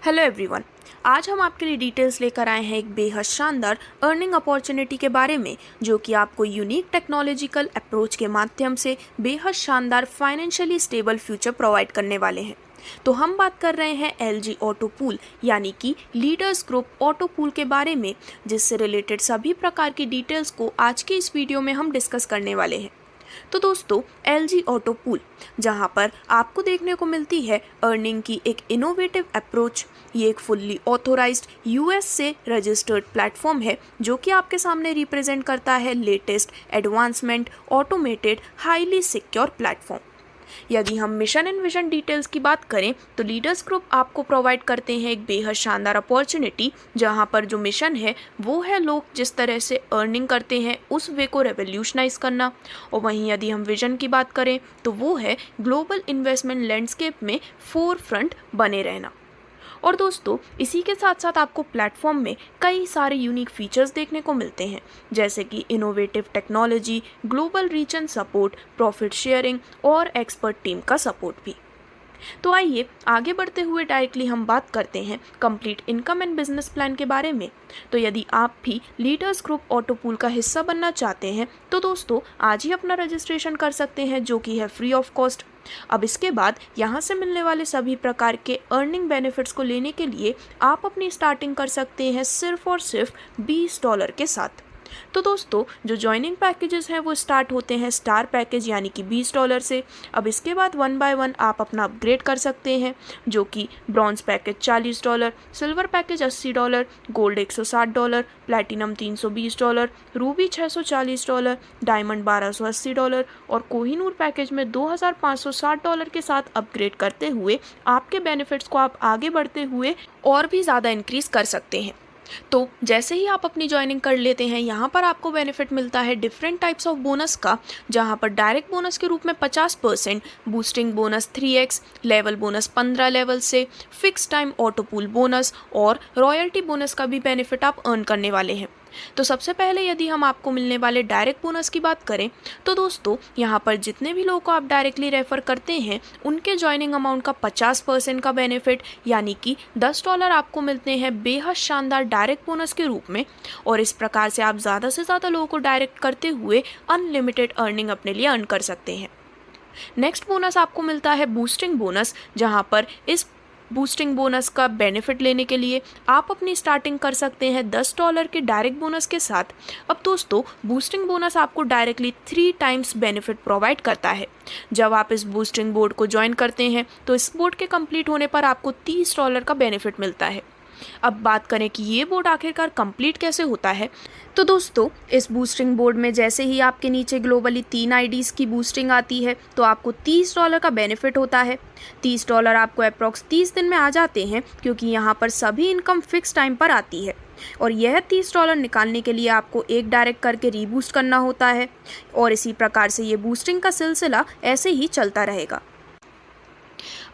Hello everyone. आज हम आपके लिए डिटेल्स लेकर आए हैं एक बेहद शानदार अर्निंग अपॉर्चुनिटी के बारे में, जो कि आपको यूनिक टेक्नोलॉजिकल अप्रोच के माध्यम से बेहद शानदार फाइनेंशियली स्टेबल फ्यूचर प्रोवाइड करने वाले हैं। तो हम बात कर रहे हैं LG ऑटो पूल यानी कि लीडर्स ग्रुप ऑटो पूल के बारे में, जिससे रिलेटेड सभी प्रकार की डिटेल्स को आज की इस वीडियो में हम डिस्कस करने वाले हैं। तो दोस्तों, LG ऑटो पूल जहां पर आपको देखने को मिलती है अर्निंग की एक इनोवेटिव अप्रोच। ये एक फुल्ली ऑथोराइज्ड US से रजिस्टर्ड प्लेटफॉर्म है, जो कि आपके सामने रिप्रेजेंट करता है latest advancement automated highly secure platform. यदि हम मिशन एंड विजन डिटेल्स की बात करें तो लीडर्स ग्रुप आपको प्रोवाइड करते हैं एक बेहद शानदार अपॉर्चुनिटी, जहां पर जो मिशन है वो है लोग जिस तरह से अर्निंग करते हैं उस वे को रेवोल्यूशनाइज करना। और वहीं यदि हम विजन की बात करें तो वो है ग्लोबल इन्वेस्टमेंट लैंडस्केप में फोरफ्रंट बने रहना। और दोस्तों, इसी के साथ साथ आपको प्लेटफॉर्म में कई सारे यूनिक फीचर्स देखने को मिलते हैं, जैसे कि innovative technology, global reach and support, profit sharing और एक्सपर्ट टीम का सपोर्ट भी। तो आइए आगे बढ़ते हुए डायरेक्टली हम बात करते हैं complete income and business plan के बारे में। तो यदि आप भी लीडर्स ग्रुप ऑटो पूल का हिस्सा बनना चाहते हैं तो दोस्तों आज ही अपना रजिस्ट्रेशन कर सकते हैं, जो कि है फ्री ऑफ कॉस्ट। अब इसके बाद यहाँ से मिलने वाले सभी प्रकार के अर्निंग बेनिफिट्स को लेने के लिए आप अपनी स्टार्टिंग कर सकते हैं सिर्फ और सिर्फ $20 के साथ। तो दोस्तों, जो ज्वाइनिंग पैकेजेस हैं वो स्टार्ट होते हैं स्टार पैकेज यानी कि $20 से। अब इसके बाद 1 बाय 1 आप अपना अपग्रेड कर सकते हैं, जो कि bronze package $40, silver package $80, gold $160, platinum $320, Ruby $640, diamond $1280 और कोहिनूर पैकेज में $2560 के साथ अपग्रेड करते हुए आपके बेनिफिट्स को आप आगे बढ़ते हुए और भी ज़्यादा इंक्रीज कर सकते हैं। तो जैसे ही आप अपनी ज्वाइनिंग कर लेते हैं, यहाँ पर आपको बेनिफिट मिलता है डिफरेंट टाइप्स ऑफ बोनस का, जहाँ पर डायरेक्ट बोनस के रूप में 50%, boosting bonus 3x, level bonus 15 level से, fix time auto pool bonus और रॉयल्टी बोनस का भी बेनिफिट आप अर्न करने वाले हैं। तो सबसे पहले यदि हम आपको मिलने वाले डायरेक्ट बोनस की बात करें तो दोस्तों, यहाँ पर जितने भी लोगों को आप डायरेक्टली रेफर करते हैं उनके ज्वाइनिंग अमाउंट का 50% का बेनिफिट यानी कि $10 आपको मिलते हैं बेहद शानदार डायरेक्ट बोनस के रूप में। और इस प्रकार से आप ज़्यादा से ज़्यादा लोगों को डायरेक्ट करते हुए अनलिमिटेड अर्निंग अपने लिए अर्न कर सकते हैं। नेक्स्ट बोनस आपको मिलता है बूस्टिंग बोनस, जहाँ पर इस बूस्टिंग बोनस का बेनिफिट लेने के लिए आप अपनी स्टार्टिंग कर सकते हैं $10 के डायरेक्ट बोनस के साथ। अब दोस्तों, बूस्टिंग बोनस आपको डायरेक्टली 3 टाइम्स बेनिफिट प्रोवाइड करता है। जब आप इस बूस्टिंग बोर्ड को ज्वाइन करते हैं तो इस बोर्ड के कंप्लीट होने पर आपको $30 का बेनिफिट मिलता है। अब बात करें कि ये बोर्ड आखिरकार कंप्लीट कैसे होता है, तो दोस्तों इस बूस्टिंग बोर्ड में जैसे ही आपके नीचे ग्लोबली 3 IDs की बूस्टिंग आती है तो आपको $30 का बेनिफिट होता है। $30 आपको अप्रॉक्स 30 दिन में आ जाते हैं, क्योंकि यहाँ पर सभी इनकम फिक्स टाइम पर आती है। और यह $30 निकालने के लिए आपको एक डायरेक्ट करके रीबूस्ट करना होता है, और इसी प्रकार से ये बूस्टिंग का सिलसिला ऐसे ही चलता रहेगा।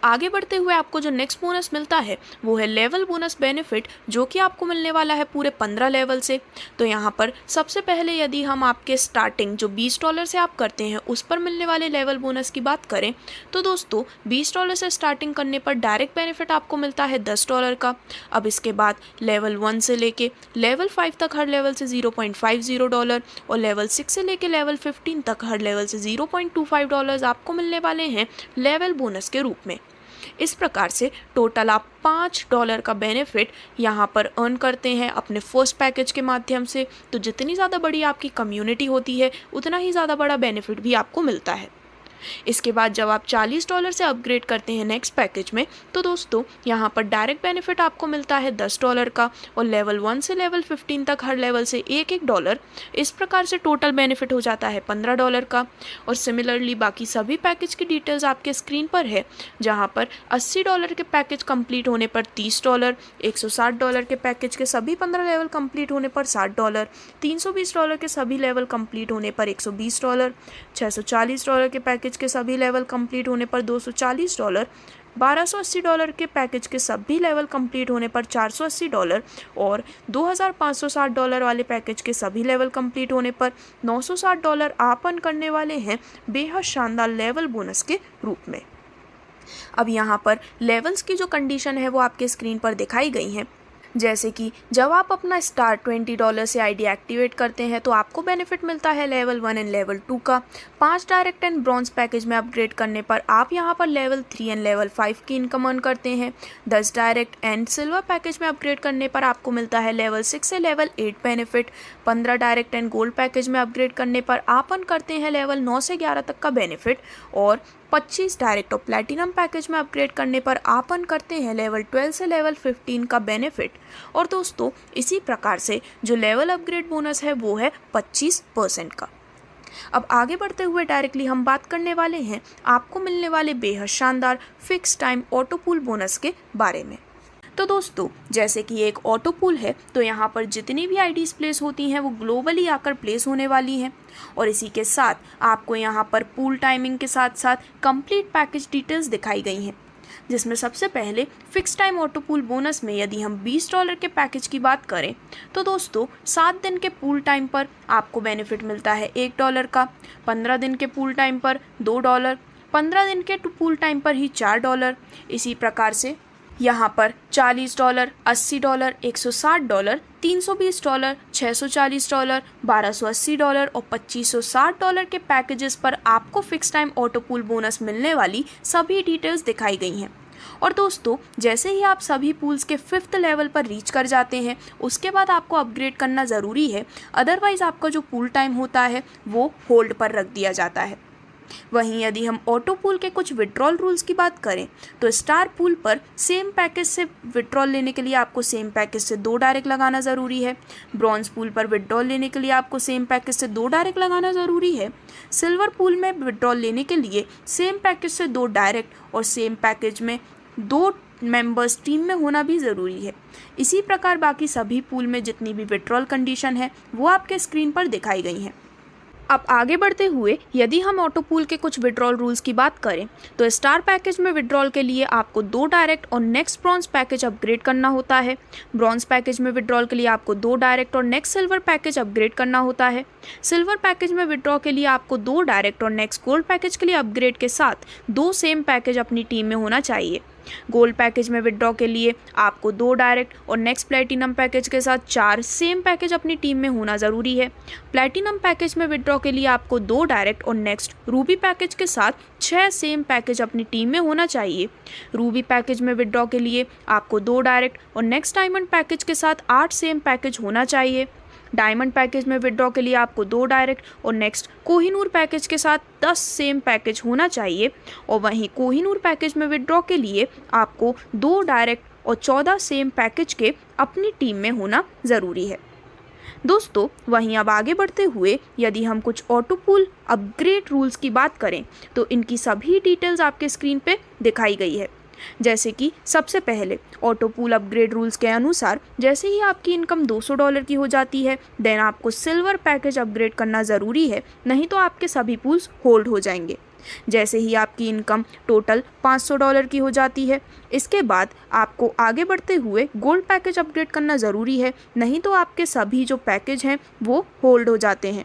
आगे बढ़ते हुए आपको जो नेक्स्ट बोनस मिलता है वो है लेवल बोनस बेनिफिट, जो कि आपको मिलने वाला है पूरे 15 लेवल से। तो यहाँ पर सबसे पहले यदि हम आपके स्टार्टिंग जो $20 से आप करते हैं उस पर मिलने वाले लेवल बोनस की बात करें तो दोस्तों, $20 से स्टार्टिंग करने पर डायरेक्ट बेनिफिट आपको मिलता है $10 का। अब इसके बाद लेवल 1 से लेके लेवल 5 तक हर लेवल से $0.50 और लेवल 6 से लेके लेवल 15 तक हर लेवल से $0.25 आपको मिलने वाले हैं लेवल बोनस के रूप में। इस प्रकार से टोटल आप $5 का बेनिफिट यहाँ पर अर्न करते हैं अपने फर्स्ट पैकेज के माध्यम से। तो जितनी ज़्यादा बड़ी आपकी कम्युनिटी होती है उतना ही ज़्यादा बड़ा बेनिफिट भी आपको मिलता है। इसके बाद जब आप $40 से अपग्रेड करते हैं नेक्स्ट पैकेज में तो दोस्तों, यहाँ पर डायरेक्ट बेनिफिट आपको मिलता है $10 का और लेवल 1 से लेवल 15 तक हर लेवल से $1 इस प्रकार से टोटल बेनिफिट हो जाता है $15 का। और सिमिलरली बाकी सभी पैकेज की डिटेल्स आपके स्क्रीन पर है, जहाँ पर $80 के पैकेज कंप्लीट होने पर $30, $160 के पैकेज के सभी 15 लेवल कंप्लीट होने पर $60, $320 के सभी लेवल कंप्लीट होने पर $120, $640 के पैकेज के सभी लेवल कंप्लीट होने पर $240, $1280 के पैकेज के सभी लेवल कंप्लीट होने पर $480 और $2560 वाले पैकेज के सभी लेवल कंप्लीट होने पर $960 आप अर्न करने वाले हैं बेहद शानदार लेवल बोनस के रूप में। अब यहाँ पर लेवल्स की जो कंडीशन है वो आपके स्क्रीन पर दिखाई गई हैं। जैसे कि जब आप अपना स्टार $20 से आईडी एक्टिवेट करते हैं तो आपको बेनिफिट मिलता है लेवल 1 एंड लेवल 2 का। 5 डायरेक्ट एंड ब्रॉन्ज पैकेज में अपग्रेड करने पर आप यहां पर लेवल 3 एंड लेवल 5 की इनकम अर्न करते हैं। 10 डायरेक्ट एंड सिल्वर पैकेज में अपग्रेड करने पर आपको मिलता है लेवल 6 से level 8 benefit. 15 direct and gold package में अपग्रेड करने पर आप अर्न करते हैं लेवल 9 से 11 तक का बेनिफिट। और 25 डायरेक्ट और प्लैटिनम पैकेज में अपग्रेड करने पर आप अर्न करते हैं लेवल 12 से लेवल 15 का बेनिफिट। और दोस्तों इसी प्रकार से जो लेवल अपग्रेड बोनस है वो है 25% का। अब आगे बढ़ते हुए डायरेक्टली हम बात करने वाले हैं आपको मिलने वाले बेहद शानदार fix time auto pool bonus के बारे में। तो दोस्तों जैसे कि एक ऑटो पूल है तो यहाँ पर जितनी भी आईडीज प्लेस होती हैं वो ग्लोबली आकर प्लेस होने वाली हैं। और इसी के साथ आपको यहाँ पर पूल टाइमिंग के साथ साथ कंप्लीट पैकेज डिटेल्स दिखाई गई हैं, जिसमें सबसे पहले fix time auto pool bonus में यदि हम $20 के पैकेज की बात करें तो दोस्तों 7 दिन के पूल टाइम पर आपको बेनिफिट मिलता है $1 का, 15 दिन के पूल टाइम पर $2, 15 दिन के पूल टाइम पर ही $4। इसी प्रकार से यहाँ पर $40, $80, $160, $320, $640, $1280 और $2560 के पैकेजेस पर आपको fix time auto pool bonus मिलने वाली सभी डिटेल्स दिखाई गई हैं। और दोस्तों जैसे ही आप सभी पूल्स के 5th लेवल पर रीच कर जाते हैं उसके बाद आपको अपग्रेड करना ज़रूरी है, अदरवाइज़ आपका जो पूल टाइम होता है वो होल्ड पर रख दिया जाता है। वहीं यदि हम ऑटो पूल के कुछ विड्रॉल रूल्स की बात करें तो स्टार पूल पर सेम पैकेज से विड्रॉल लेने के लिए आपको सेम पैकेज से 2 डायरेक्ट लगाना ज़रूरी है। ब्रॉन्ज पूल पर विड्रॉल लेने के लिए आपको सेम पैकेज से 2 डायरेक्ट लगाना ज़रूरी है। सिल्वर पूल में विड्रॉल लेने के लिए सेम पैकेज से 2 डायरेक्ट और सेम पैकेज में 2 मेंबर्स टीम में होना भी ज़रूरी है। इसी प्रकार बाकी सभी पूल में जितनी भी विड्रॉल कंडीशन है वो आपके स्क्रीन पर दिखाई गई हैं। अब आगे बढ़ते हुए यदि हम ऑटो पूल के कुछ विड्रॉल रूल्स की बात करें तो स्टार पैकेज में विड्रॉल के लिए आपको 2 डायरेक्ट और नेक्स्ट ब्रॉन्ज पैकेज अपग्रेड करना होता है। ब्रॉन्ज पैकेज में विड्रॉल के लिए आपको 2 डायरेक्ट और नेक्स्ट सिल्वर पैकेज अपग्रेड करना होता है। सिल्वर पैकेज में विड्रॉ के लिए आपको 2 डायरेक्ट और नेक्स्ट गोल्ड पैकेज के लिए अपग्रेड के साथ 2 सेम पैकेज अपनी टीम में होना चाहिए। गोल्ड पैकेज में विड्रॉ के लिए आपको 2 डायरेक्ट और नेक्स्ट प्लैटिनम पैकेज के साथ 4 सेम पैकेज अपनी टीम में होना ज़रूरी है। प्लैटिनम पैकेज में विड्रॉ के लिए आपको 2 डायरेक्ट और नेक्स्ट रूबी पैकेज के साथ 6 सेम पैकेज अपनी टीम में होना चाहिए। रूबी पैकेज में विड्रॉ के लिए आपको 2 डायरेक्ट और नेक्स्ट डायमंड पैकेज के साथ 8 सेम पैकेज होना चाहिए। डायमंड पैकेज में विड्रॉ के लिए आपको 2 डायरेक्ट और नेक्स्ट कोहिनूर पैकेज के साथ 10 सेम पैकेज होना चाहिए। और वहीं कोहिनूर पैकेज में विड्रॉ के लिए आपको 2 डायरेक्ट और 14 सेम पैकेज के अपनी टीम में होना ज़रूरी है। दोस्तों वहीं अब आगे बढ़ते हुए यदि हम कुछ ऑटो पूल अपग्रेड रूल्स की बात करें तो इनकी सभी डिटेल्स आपके स्क्रीन पे दिखाई गई है। जैसे कि सबसे पहले ऑटो पूल अपग्रेड रूल्स के अनुसार जैसे ही आपकी इनकम $200 की हो जाती है देन आपको सिल्वर पैकेज अपग्रेड करना ज़रूरी है, नहीं तो आपके सभी पूल्स होल्ड हो जाएंगे। जैसे ही आपकी इनकम टोटल $500 की हो जाती है इसके बाद आपको आगे बढ़ते हुए गोल्ड पैकेज अपग्रेड करना ज़रूरी है, नहीं तो आपके सभी जो पैकेज हैं वो होल्ड हो जाते हैं।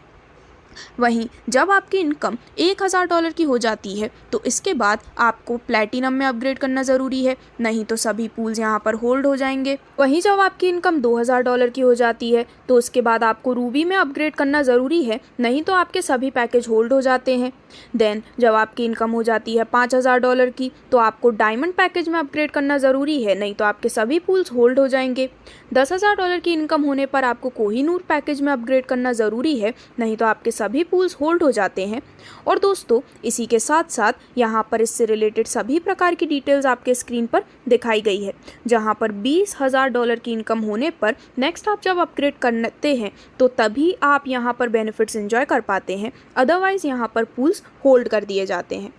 वहीं जब आपकी इनकम $1000 की हो जाती है तो इसके बाद आपको प्लैटिनम में अपग्रेड करना ज़रूरी है, नहीं तो सभी पूल्स यहाँ पर होल्ड हो जाएंगे। वहीं जब आपकी इनकम $2000 की हो जाती है तो उसके बाद आपको रूबी में अपग्रेड करना ज़रूरी है, नहीं तो आपके सभी पैकेज होल्ड हो जाते हैं। देन जब आपकी इनकम हो जाती है $5000 की तो आपको डायमंड पैकेज में अपग्रेड करना ज़रूरी है, नहीं तो आपके सभी पूल्स होल्ड हो जाएंगे। $10,000 की इनकम होने पर आपको कोहिनूर पैकेज में अपग्रेड करना ज़रूरी है, नहीं तो आपके सभी पूल्स होल्ड हो जाते हैं। और दोस्तों इसी के साथ साथ यहाँ पर इससे रिलेटेड सभी प्रकार की डिटेल्स आपके स्क्रीन पर दिखाई गई है, जहाँ पर $20,000 की इनकम होने पर नेक्स्ट आप जब अपग्रेड करते हैं तो तभी आप यहाँ पर बेनिफिट्स एंजॉय कर पाते हैं, अदरवाइज़ यहाँ पर पूल्स होल्ड कर दिए जाते हैं।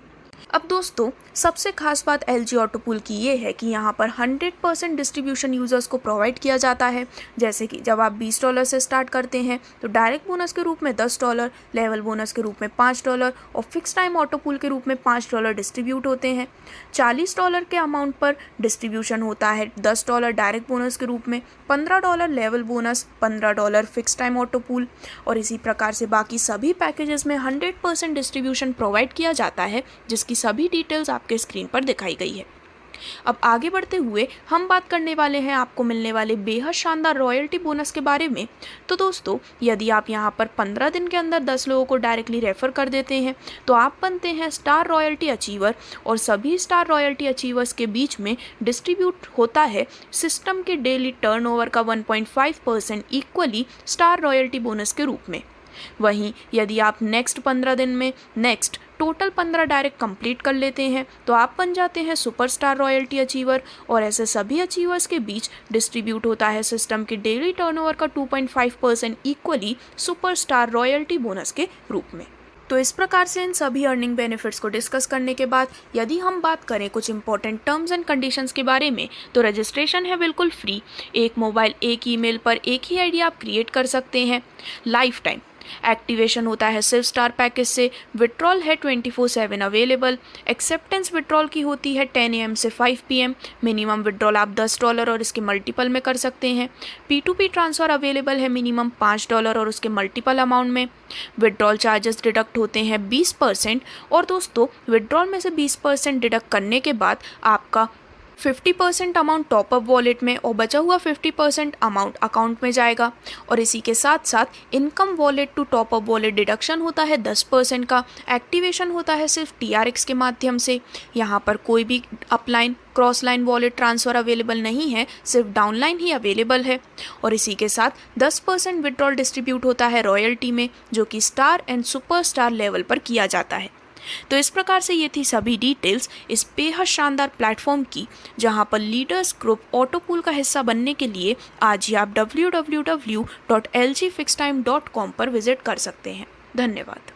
अब दोस्तों सबसे खास बात LG ऑटो पूल की ये है कि यहाँ पर 100% डिस्ट्रीब्यूशन यूज़र्स को प्रोवाइड किया जाता है। जैसे कि जब आप $20 से स्टार्ट करते हैं तो डायरेक्ट बोनस के रूप में $10, लेवल बोनस के रूप में $5 और फिक्स टाइम ऑटो पूल के रूप में $5 डिस्ट्रीब्यूट होते हैं। $40 के अमाउंट पर डिस्ट्रीब्यूशन होता है $10 डायरेक्ट बोनस के रूप में, $15 level bonus, $15 fix time auto pool. और इसी प्रकार से बाकी सभी पैकेजेस में 100% डिस्ट्रीब्यूशन प्रोवाइड किया जाता है, जिसकी जिसकी सभी डिटेल्स आपके स्क्रीन पर दिखाई गई है। अब आगे बढ़ते हुए हम बात करने वाले हैं आपको मिलने वाले बेहद शानदार रॉयल्टी बोनस के बारे में। तो दोस्तों, यदि आप यहाँ पर 15 दिन के अंदर 10 लोगों को डायरेक्टली रेफर कर देते हैं तो आप बनते हैं स्टार रॉयल्टी अचीवर, और सभी स्टार रॉयल्टी अचीवर्स के बीच में डिस्ट्रीब्यूट होता है सिस्टम के डेली टर्नओवर का 1.5% इक्वली स्टार रॉयल्टी बोनस के रूप में। वहीं यदि आप नेक्स्ट 15 दिन में टोटल 15 डायरेक्ट कंप्लीट कर लेते हैं तो आप बन जाते हैं सुपरस्टार रॉयल्टी अचीवर, और ऐसे सभी अचीवर्स के बीच डिस्ट्रीब्यूट होता है सिस्टम के डेली टर्नओवर का 2.5% इक्वली सुपरस्टार रॉयल्टी बोनस के रूप में। तो इस प्रकार से इन सभी अर्निंग बेनिफिट्स को डिस्कस करने के बाद यदि हम बात करें कुछ इंपॉर्टेंट टर्म्स एंड कंडीशंस के बारे में, तो रजिस्ट्रेशन है बिल्कुल फ्री। एक मोबाइल एक ईमेल पर एक ही आईडी आप क्रिएट कर सकते हैं। लाइफ टाइम एक्टिवेशन होता है सिर्फ स्टार पैकेज से। विड्रॉल है 24/7 अवेलेबल। एक्सेप्टेंस विड्रॉल की होती है 10 AM से 5 PM। मिनिमम विड्रॉल आप $10 और इसके मल्टीपल में कर सकते हैं। P2P ट्रांसफ़र अवेलेबल है मिनिमम $5 और उसके मल्टीपल अमाउंट में। विड्रॉल चार्जेस डिडक्ट होते हैं 20%, और दोस्तों विड्रॉल में से 20% डिडक्ट करने के बाद आपका 50% अमाउंट टॉपअप वॉलेट में और बचा हुआ 50% अमाउंट अकाउंट में जाएगा। और इसी के साथ साथ income wallet to top up wallet deduction होता है 10% का। एक्टिवेशन होता है सिर्फ TRX के माध्यम से। यहाँ पर कोई भी upline cross line wallet transfer available नहीं है, सिर्फ डाउनलाइन ही अवेलेबल है। और इसी के साथ 10% विड्रॉल डिस्ट्रीब्यूट होता है रॉयल्टी में, जो कि स्टार एंड सुपरस्टार लेवल पर किया जाता है। तो इस प्रकार से ये थी सभी डिटेल्स इस बेहद शानदार प्लेटफॉर्म की, जहां पर लीडर्स ग्रुप ऑटोपूल का हिस्सा बनने के लिए आज ही आप www.lgfixtime.com पर विजिट कर सकते हैं। धन्यवाद।